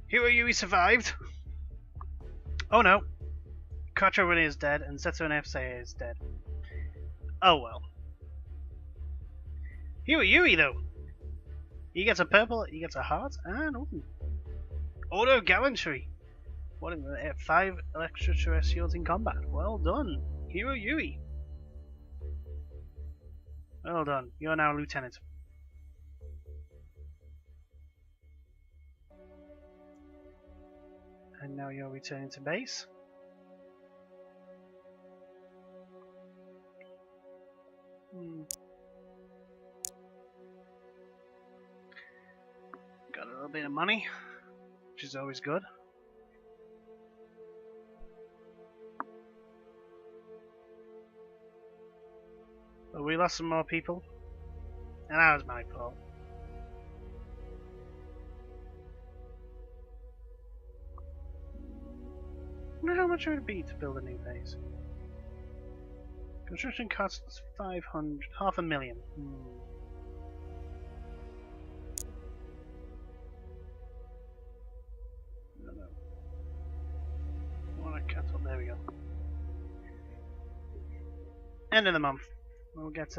Hero Yui survived. Oh no. Quatre Winner is dead and Setsuna F Seiei is dead. Oh well. Hero Yui though. He gets a purple, he gets a heart, and auto gallantry. What in the 5 extraterrestrials in combat. Well done, Hero Yui. Well done. You're now a lieutenant. And now you're returning to base. Got a little bit of money, which is always good. But we lost some more people, and that was my fault. I wonder how much it would be to build a new base. Construction costs 500, half a million. No. I want to cancel. There we go. End of the month. We'll get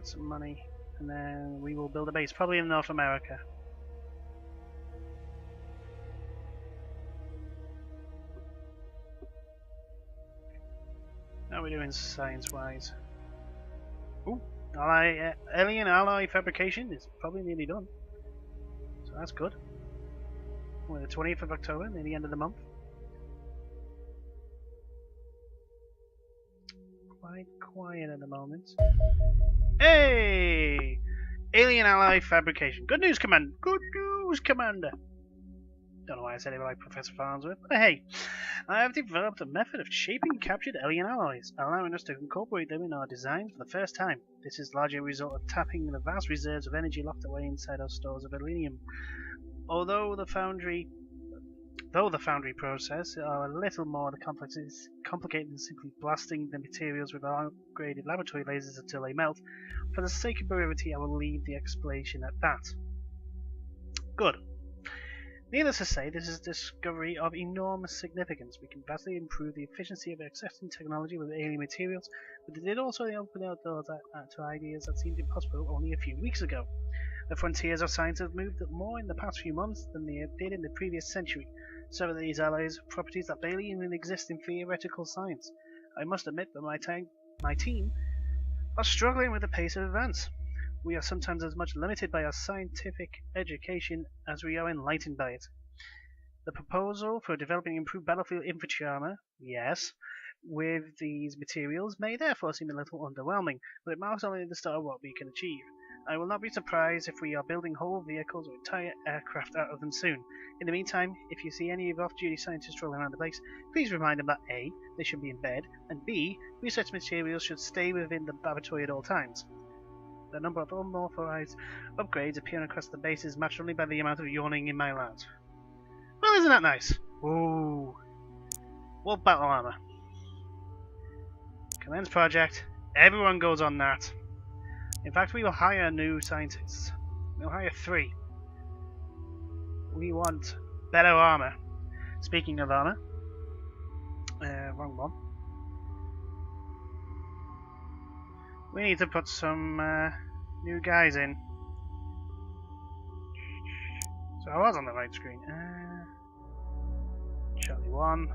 some money, and then we will build a base, probably in North America. How are we doing science-wise? Ooh, alien alloy fabrication is probably nearly done, so that's good. We're the 20th of October, near the end of the month. Quite quiet at the moment. Hey! Alien alloy fabrication. Good news, Commander. Good news, Commander. Don't know why I said it like Professor Farnsworth, but hey, I have developed a method of shaping captured alien alloys, allowing us to incorporate them in our design for the first time. This is largely a result of tapping the vast reserves of energy locked away inside our stores of aluminium. Although the foundry process are a little more complicated than simply blasting the materials with upgraded laboratory lasers until they melt, for the sake of brevity I will leave the explanation at that. Good. Needless to say, this is a discovery of enormous significance. We can vastly improve the efficiency of accessing technology with alien materials, but it did also open our doors to ideas that seemed impossible only a few weeks ago. The frontiers of science have moved more in the past few months than they did in the previous century. Some of these alloys have properties that barely even exist in theoretical science. I must admit that my team are struggling with the pace of advance. We are sometimes as much limited by our scientific education as we are enlightened by it. The proposal for developing improved battlefield infantry armor, yes, with these materials may therefore seem a little underwhelming, but it marks only the start of what we can achieve. I will not be surprised if we are building whole vehicles or entire aircraft out of them soon. In the meantime, if you see any off-duty scientists rolling around the base, please remind them that A, they should be in bed, and B, research materials should stay within the laboratory at all times. The number of unauthorized upgrades appearing across the base is matched only by the amount of yawning in my labs. Well, isn't that nice? Ooh. Wolf battle armor. Commence project. Everyone goes on that. In fact, we will hire new scientists. We'll hire 3. We want better armor. Speaking of armor. Wrong one. We need to put some new guys in. So I was on the right screen. Charlie 1.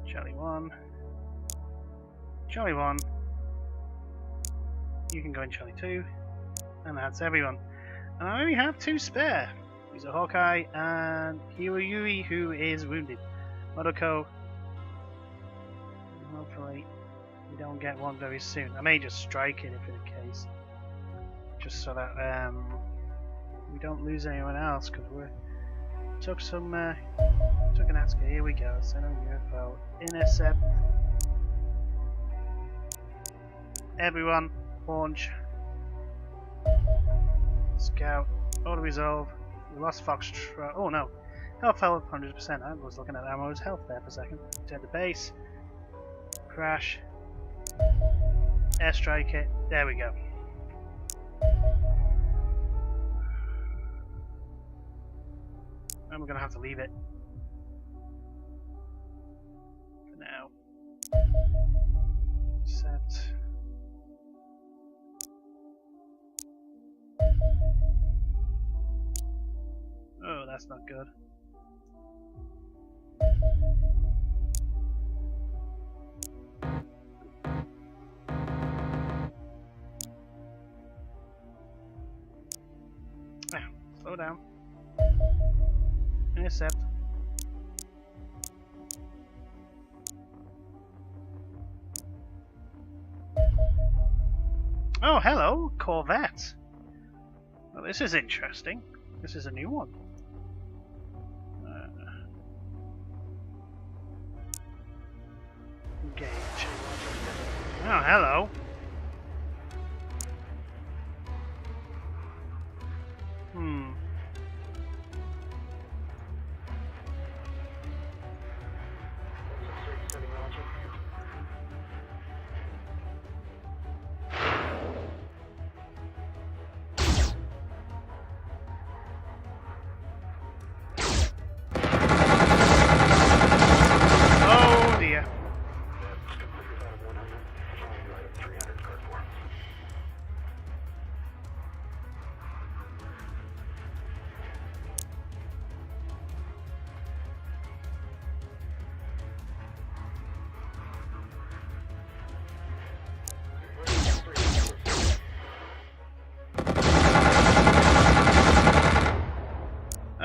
Charlie 1. Charlie 1. You can go in Charlie 2. And that's everyone. And I only have 2 spare. These are Hawkeye and Hiro Yui, who is wounded. Modoko. Hopefully we don't get one very soon. I may just strike it if in a case. Just so that we don't lose anyone else, because we took an Asuka. Here we go. Send on UFO. Intercept. Everyone. Launch. Scout. Auto resolve. We lost Foxtrot. Oh no. Health fell 100%. I was looking at Ammo's health there for a second. Turn to base. Crash. Airstrike it. There we go. And we're going to have to leave it. For now. Set. Oh, that's not good. Slow down. Accept. Oh, hello, Corvette. Well, this is interesting. This is a new one. Engage. Oh, hello.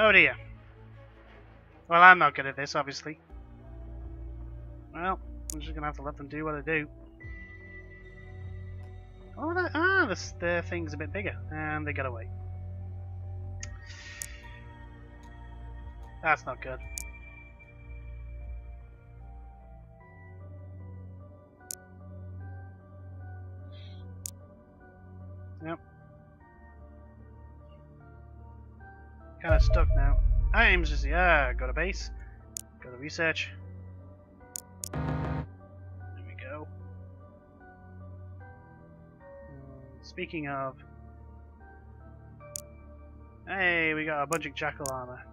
Oh dear. Well, I'm not good at this, obviously. Well, I'm just gonna have to let them do what they do. Oh, the thing's a bit bigger, and they got away. That's not good. Yep. Kind of stuck now. I'm just go to base, go to research. There we go. Speaking of, hey, we got a bunch of jackal armor.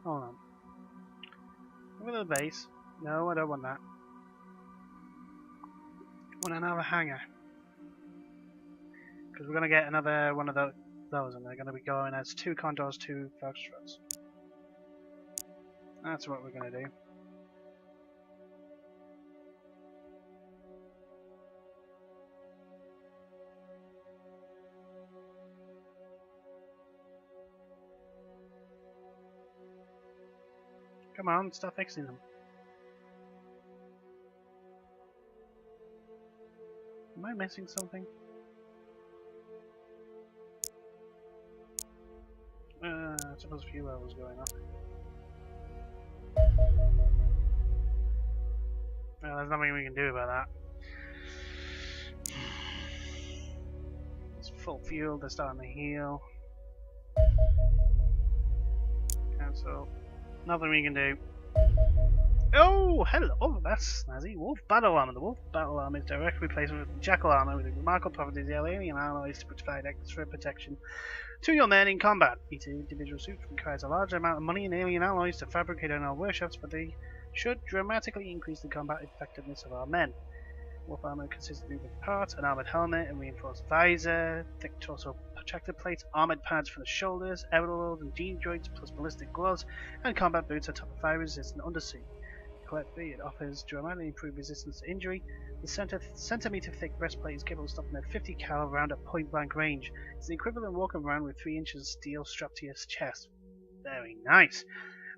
Hold on. Over to the base. No, I don't want that. I want another hangar. Because we're going to get another one of those, and they're going to be going as 2 Condors, 2 Foxtrots. That's what we're going to do. Come on, stop fixing them. Am I missing something? I suppose fuel was going up. Well, there's nothing we can do about that. It's full fuel, they're starting to heal. Cancel. Nothing we can do. Oh, hello! Oh, that's snazzy. Wolf Battle Armor. The Wolf Battle Armor is direct replacement of the Jackal Armor with remarkable properties of alien alloys to provide extra protection to your men in combat. Each individual suit requires a large amount of money and alien alloys to fabricate in our workshops, but they should dramatically increase the combat effectiveness of our men. Wolf armor consists of moving parts, an armored helmet, and reinforced visor, thick torso protector plates, armored pads for the shoulders, aerial and gene joints, plus ballistic gloves, and combat boots atop a fire-resistant undersuit. Collectively, it offers dramatically improved resistance to injury. The centimeter-thick breastplate is capable of stopping a 50 cal round at point-blank range. It's the equivalent of walking around with 3 inches of steel strapped to your chest. Very nice.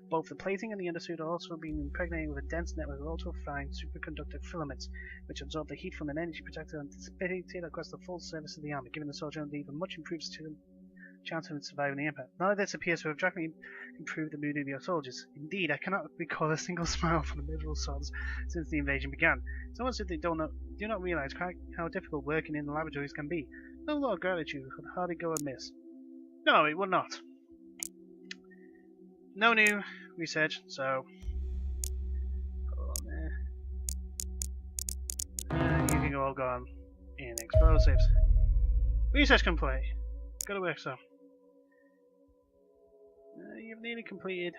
Both the plating and the undersuit are also being impregnated with a dense network of ultra-fine superconductor filaments, which absorb the heat from an energy protector and dissipate it across the full surface of the armor, giving the soldier an even much improved chance of surviving the impact. None of this appears to have drastically improved the mood of your soldiers. Indeed, I cannot recall a single smile from the miserable sods since the invasion began. It's almost as if they do not realize how difficult working in the laboratories can be. No lot of gratitude could hardly go amiss. No, it would not. no new research, so put it on there. You can all go on in explosives. Research complete. Go to work, so. You've nearly completed.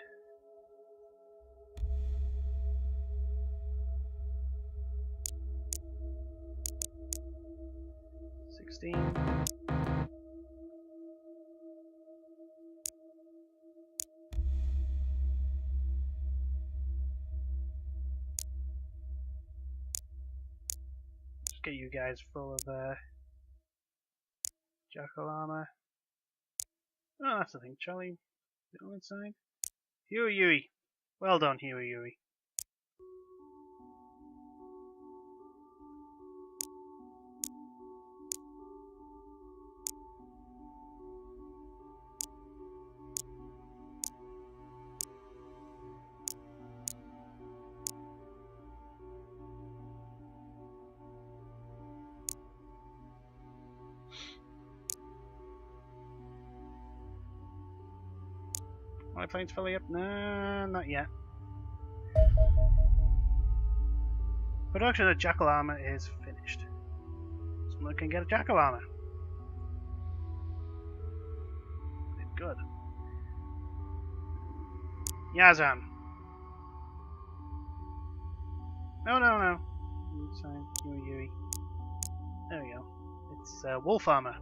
Just get you guys full of jackal armor. Oh, that's the thing, Charlie. Go inside. Huey Yui. Well done, Huey Yui. My plane's fully up? No, not yet. Production of jackal armor is finished. Someone can get a jackal armor. Good. Yazan. No. Sorry, Yui. There we go. It's wolf armor.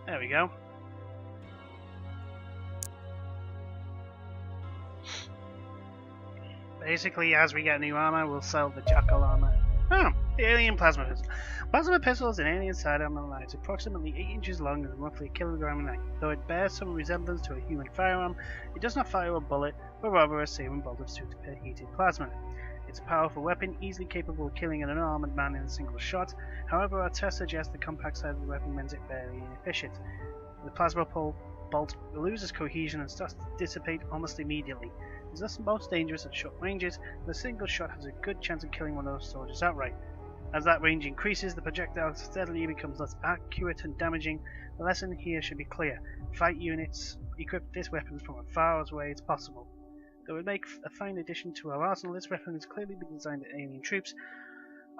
There we go. Basically, as we get new armor, we'll sell the jackal armor. Oh, the alien plasma pistol. Plasma pistol is an alien sidearm that's approximately 8 inches long and roughly a kilogram in length. Though it bears some resemblance to a human firearm, it does not fire a bullet, but rather a searing bolt of superheated plasma. It's a powerful weapon, easily capable of killing an unarmored man in a single shot. However, our tests suggest the compact size of the weapon means it very inefficient. The plasma bolt loses cohesion and starts to dissipate almost immediately. It's thus most dangerous at short ranges, and a single shot has a good chance of killing one of those soldiers outright. As that range increases, the projectile steadily becomes less accurate and damaging. The lesson here should be clear. Fight units equip this weapon from as far away as possible. Though it would make a fine addition to our arsenal, this weapon has clearly been designed at alien troops.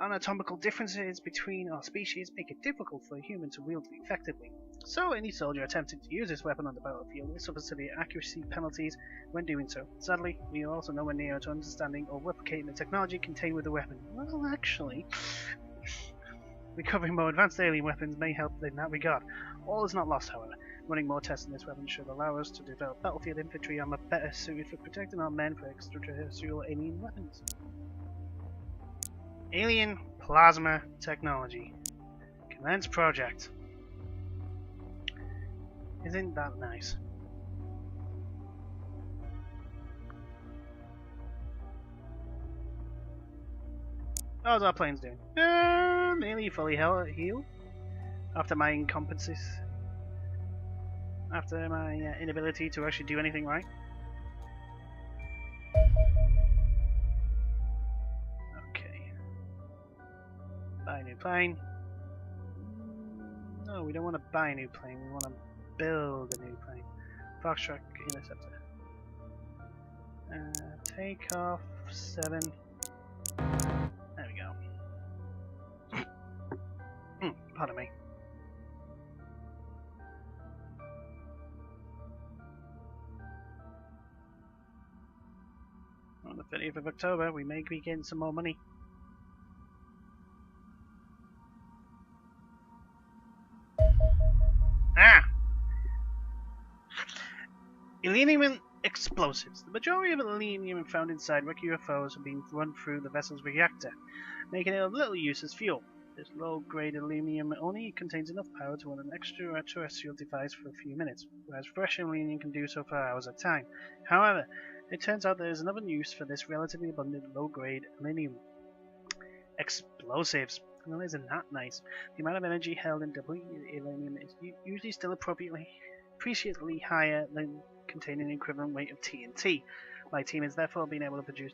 Anatomical differences between our species make it difficult for a human to wield it effectively. So any soldier attempting to use this weapon on the battlefield will suffer severe accuracy penalties when doing so. Sadly, we are also nowhere near to understanding or replicating the technology contained with the weapon. Well, actually, recovering more advanced alien weapons may help in that regard. All is not lost, however. Running more tests on this weapon should allow us to develop battlefield infantry armor better suited for protecting our men from extraterrestrial alien weapons. Alien Plasma Technology. Commence project. Isn't that nice? How's our planes doing? Nearly fully healed. After my incompetencies. After my inability to actually do anything right. Okay. Buy a new plane. No, we don't want to buy a new plane. We want to build a new plane. Foxtrot Interceptor. Take off 7. There we go. Pardon me. On the 30th of October, we may be getting some more money. Elenium explosives. The majority of elenium found inside wrecked UFOs are being run through the vessel's reactor, making it of little use as fuel. This low-grade elenium only contains enough power to run an extraterrestrial device for a few minutes, whereas fresh elenium can do so for hours at a time. However, it turns out there is another use for this relatively abundant low-grade elenium. Explosives. Well, isn't that nice? The amount of energy held in elenium is usually still appreciably higher than containing an equivalent weight of TNT. My team has therefore been able to produce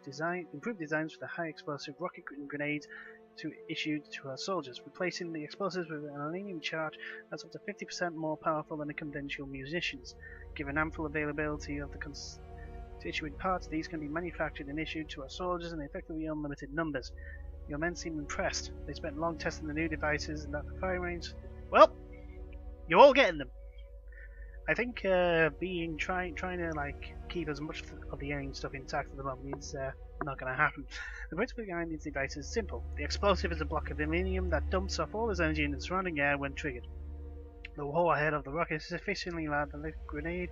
improved designs for the high explosive rocket grenades issued to our soldiers, replacing the explosives with an aluminium charge that's up to 50% more powerful than the conventional munitions. Given ample availability of the constituent parts, these can be manufactured and issued to our soldiers in effectively unlimited numbers. Your men seem impressed. They spent long testing the new devices and at the firing range. Well, you're all getting them. I think trying to like keep as much of the alien stuff intact at the moment is not going to happen. The principle behind these devices is simple. The explosive is a block of aluminium that dumps off all its energy in the surrounding air when triggered. The warhead of the rocket is sufficiently large to lift a grenade.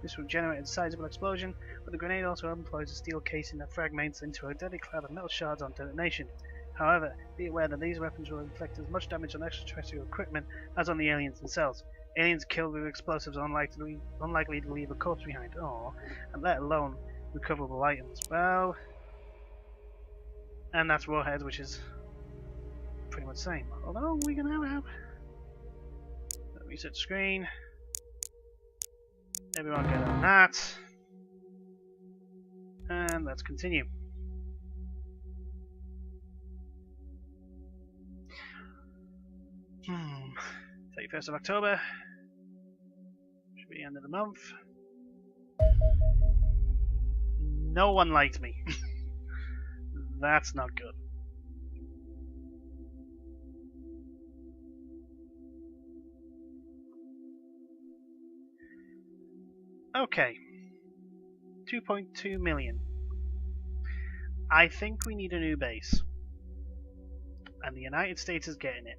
This will generate a sizable explosion, but the grenade also employs a steel casing that fragments into a deadly cloud of metal shards on detonation. However, be aware that these weapons will inflict as much damage on extraterrestrial equipment as on the aliens themselves. Aliens killed with explosives are unlikely to leave a corpse behind, and let alone recoverable items. Well, and that's warheads, which is pretty much the same. Although we can now have reset screen. Everyone get on that, and let's continue. 31st of October. Should be the end of the month. No one liked me. That's not good. Okay. 2.2 million. I think we need a new base. And the United States is getting it.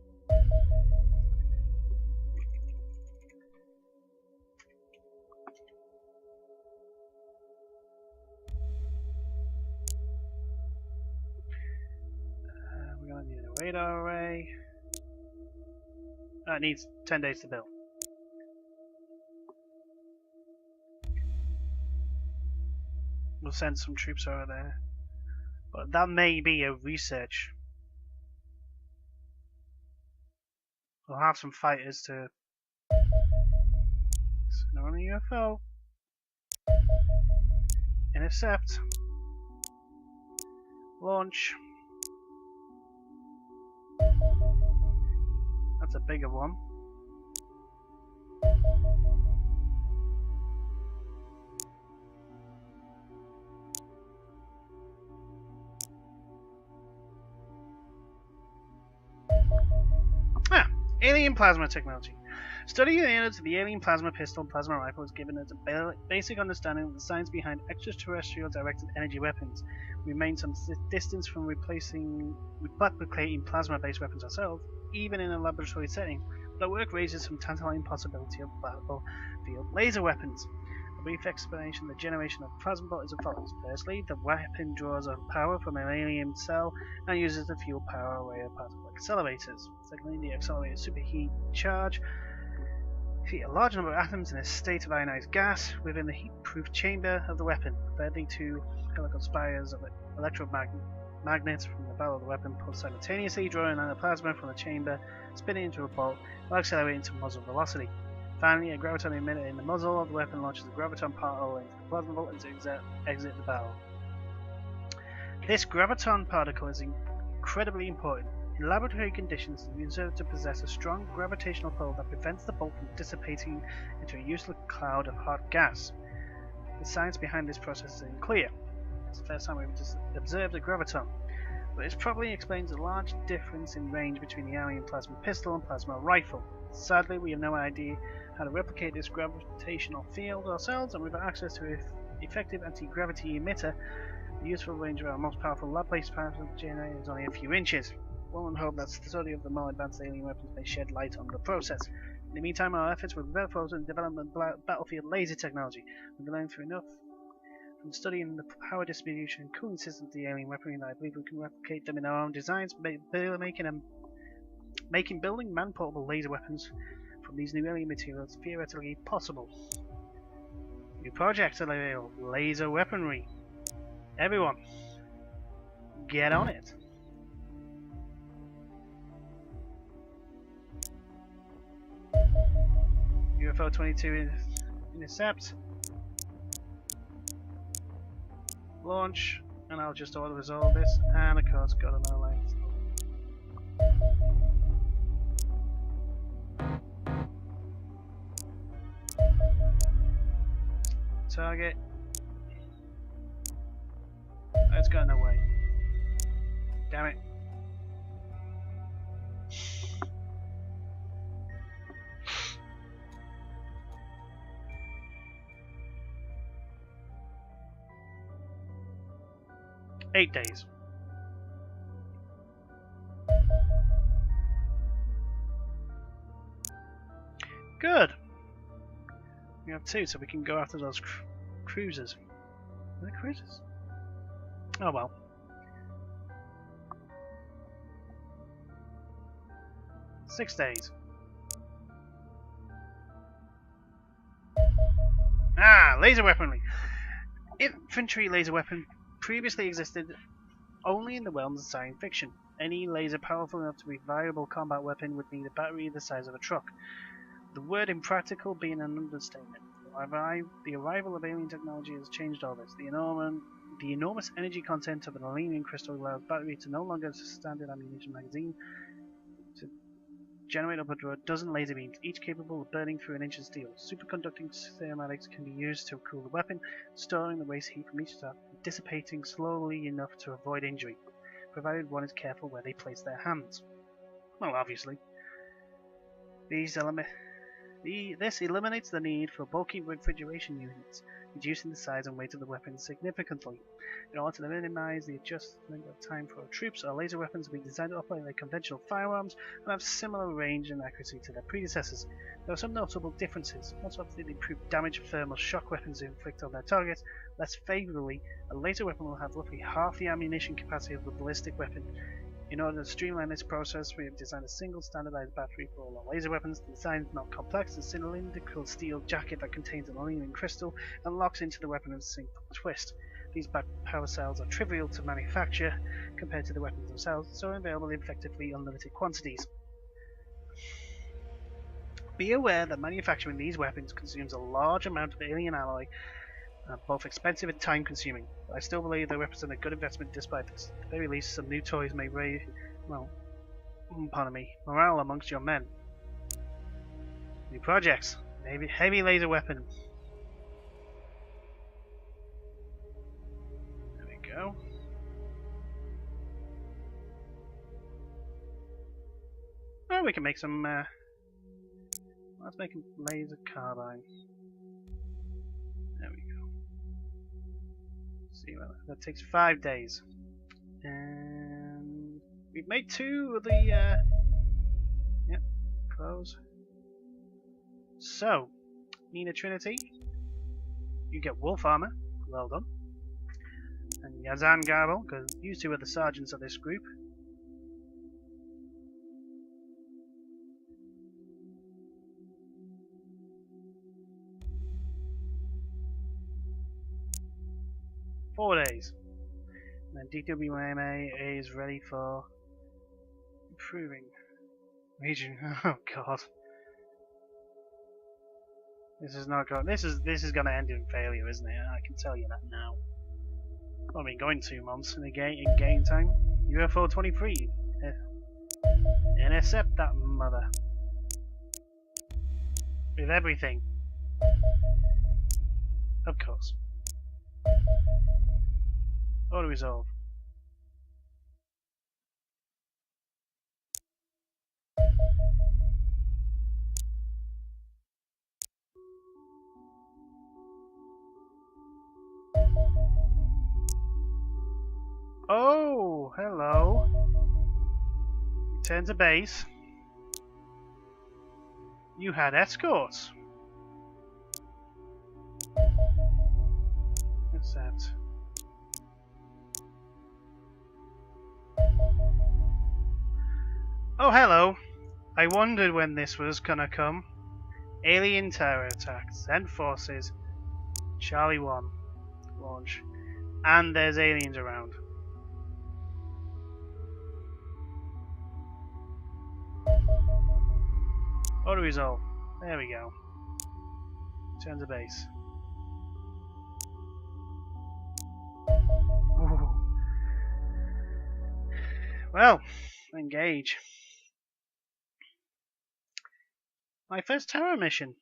We're going to need a radar array. It needs 10 days to build. We'll send some troops over there. But that may be a research. We'll have some fighters to send on a UFO. Intercept. Launch. That's a bigger one. Alien plasma technology. Studying the units of the alien plasma pistol and plasma rifle has given us a basic understanding of the science behind extraterrestrial directed energy weapons. We remain some distance from replicating plasma-based weapons ourselves, even in a laboratory setting, but our work raises some tantalizing possibility of battlefield laser weapons. A brief explanation of the generation of plasma bolt is as follows. Firstly, the weapon draws on power from an alien cell and uses the fuel power array of particle accelerators. Secondly, the accelerators superheat charge, heat a large number of atoms in a state of ionized gas within the heat-proof chamber of the weapon. Thirdly, two helical spires of electromagnets from the barrel of the weapon pulse simultaneously, drawing on the plasma from the chamber, spinning into a bolt, while accelerating to muzzle velocity. Finally, a graviton emitter in the muzzle of the weapon launches a graviton particle into the plasma bolt and to exit the barrel. This graviton particle is incredibly important. In laboratory conditions, it is observed to possess a strong gravitational pull that prevents the bolt from dissipating into a useless cloud of hot gas. The science behind this process is unclear. It's the first time we've just observed a graviton, but this probably explains the large difference in range between the alien plasma pistol and plasma rifle. Sadly, we have no idea how to replicate this gravitational field ourselves, and without access to an effective anti-gravity emitter, the useful range of our most powerful lab-based plasma generator is only a few inches. One would hope that the study of the more advanced alien weapons may shed light on the process. In the meantime, our efforts will be focused on the development of battlefield laser technology. We've learned through enough from studying the power distribution and cooling systems of the alien weaponry that I believe we can replicate them in our own designs, making building man-portable laser weapons from these new alien materials theoretically possible. New projects are available. Laser weaponry. Everyone, get on it. UFO 22 intercept. Launch, and I'll just auto resolve this, and of course got another length. Target. It's gotten away. Damn it. Eight days. Good. We have two, so we can go after those cruisers. Are they cruisers? Oh well. 6 days. Ah, laser weaponry. Infantry laser weapon previously existed only in the realms of science fiction. Any laser powerful enough to be a viable combat weapon would need a battery the size of a truck. The word impractical being an understatement. The arrival of alien technology has changed all this. The enormous energy content of an alien crystal allows battery to no longer a standard ammunition magazine to generate up to a dozen laser beams, each capable of burning through an inch of steel. Superconducting thermatics can be used to cool the weapon, storing the waste heat from each attack, dissipating slowly enough to avoid injury, provided one is careful where they place their hands. Well, obviously. This eliminates the need for bulky refrigeration units, reducing the size and weight of the weapon significantly. In order to minimize the adjustment of time for troops, our laser weapons have been designed to operate like conventional firearms and have similar range and accuracy to their predecessors. There are some notable differences. Most often, they improve damage thermal shock weapons inflict on their targets. Less favorably, a laser weapon will have roughly half the ammunition capacity of a ballistic weapon. In order to streamline this process, we have designed a single standardized battery for all our laser weapons. The design is not complex. A cylindrical steel jacket that contains an alien crystal and locks into the weapon in a single twist. These power cells are trivial to manufacture compared to the weapons themselves, so are available in effectively unlimited quantities. Be aware that manufacturing these weapons consumes a large amount of alien alloy, both expensive and time-consuming. I still believe they represent a good investment despite this. At the very least, some new toys may raise, morale amongst your men. New projects. Maybe heavy laser weapon. There we go. Oh, we can make some, let's make a laser carbine. There we go. See, well, that takes 5 days. And we've made 2 of the, yep, close. So, Nina Trinity, you get wolf armor, well done. And Yazan Garble, because you two are the sergeants of this group. Four days. And then DWMA is ready for improving region. Oh god. This is not going. This is going to end in failure, isn't it? I can tell you that now. Well, I mean, going 2 months in game time. UFO 23. Intercept that mother with everything. Of course. Auto resolve. Oh, hello. Return to base. You had escorts. What's that? Oh, hello. I wondered when this was gonna come. Alien terror attacks. Send forces. Charlie 1. Launch. And there's aliens around. Auto resolve. There we go. Turn to base. Well, engage. My first terror mission.